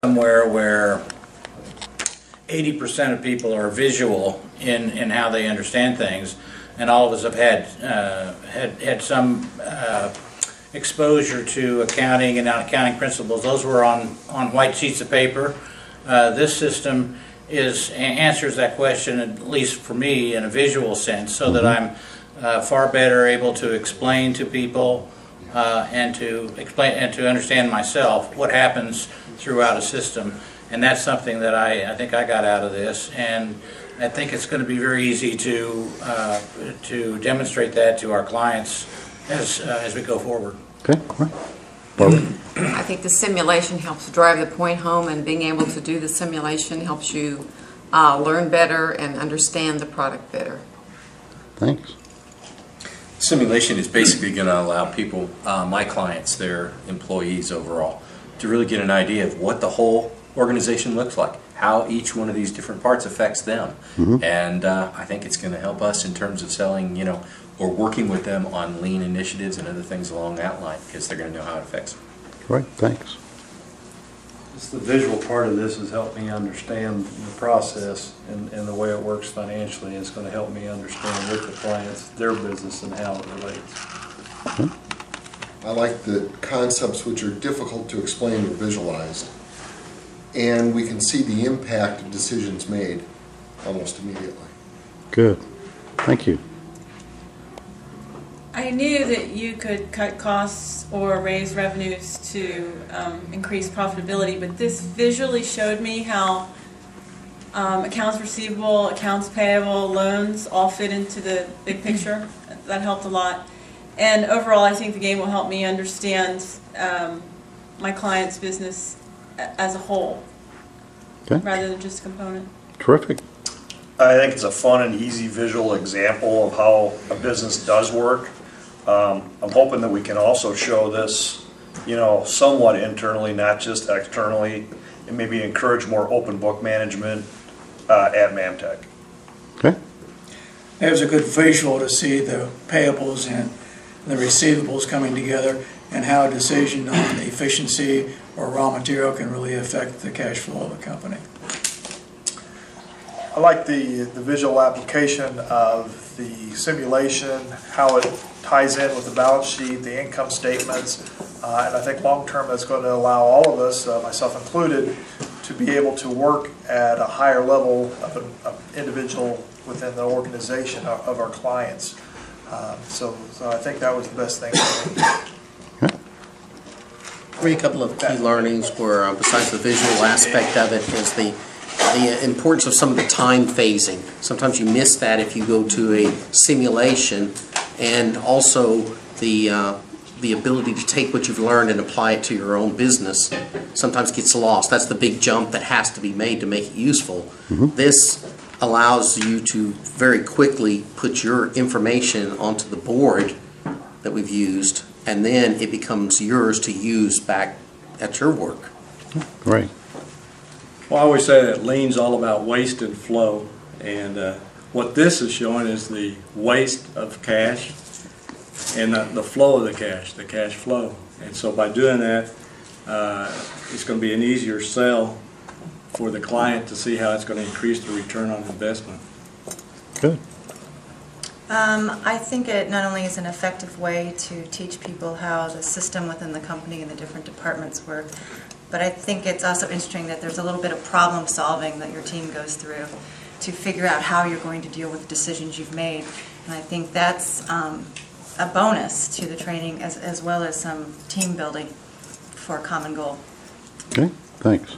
somewhere where 80% of people are visual in how they understand things, and all of us have had some exposure to accounting and accounting principles. Those were on white sheets of paper. This system answers that question, at least for me, in a visual sense, so that I'm far better able to explain to people and to understand myself what happens throughout a system. And that's something that I think I got out of this, and I think it's going to be very easy to demonstrate that to our clients as we go forward. Okay, all right. Barbara? I think the simulation helps drive the point home, and being able to do the simulation helps you learn better and understand the product better. Thanks. Simulation is basically going to allow people, my clients, their employees overall, to really get an idea of what the whole organization looks like, how each one of these different parts affects them. And I think it's going to help us in terms of selling, or working with them on lean initiatives and other things along that line, because they're going to know how it affects them. Right, thanks. Just the visual part of this has helped me understand the process and the way it works financially. It's going to help me understand with the clients their business and how it relates. I like the concepts which are difficult to explain or visualize, and we can see the impact of decisions made almost immediately. Good. Thank you. I knew that you could cut costs or raise revenues to increase profitability, but this visually showed me how accounts receivable, accounts payable, loans all fit into the big picture. That helped a lot. And overall, I think the game will help me understand my client's business as a whole, rather than just a component. Terrific. I think it's a fun and easy visual example of how a business does work. I'm hoping that we can also show this, somewhat internally, not just externally, and maybe encourage more open book management at Mamtc. Okay. It was a good visual to see the payables and the receivables coming together, and how a decision on the efficiency or raw material can really affect the cash flow of a company. I like the visual application of the simulation, how it ties in with the balance sheet, the income statements, and I think long term that's going to allow all of us, myself included, to be able to work at a higher level of an individual within the organization of our clients. So I think that was the best thing for me. For me, a couple of key learnings were, besides the visual aspect of it, is the importance of some of the time phasing. Sometimes you miss that if you go to a simulation, and also the ability to take what you've learned and apply it to your own business sometimes gets lost. That's the big jump that has to be made to make it useful. This allows you to very quickly put your information onto the board that we've used, and then it becomes yours to use back at your work. Great. Well, I always say that lean's all about waste and flow, and what this is showing is the waste of cash and the flow of the cash flow. And so by doing that, it's going to be an easier sell for the client to see how it's going to increase the return on investment. Good. I think it not only is an effective way to teach people how the system within the company and the different departments work, but I think it's also interesting that there's a little bit of problem solving that your team goes through to figure out how you're going to deal with the decisions you've made. And I think that's a bonus to the training, as well as some team building for a common goal. Okay, thanks.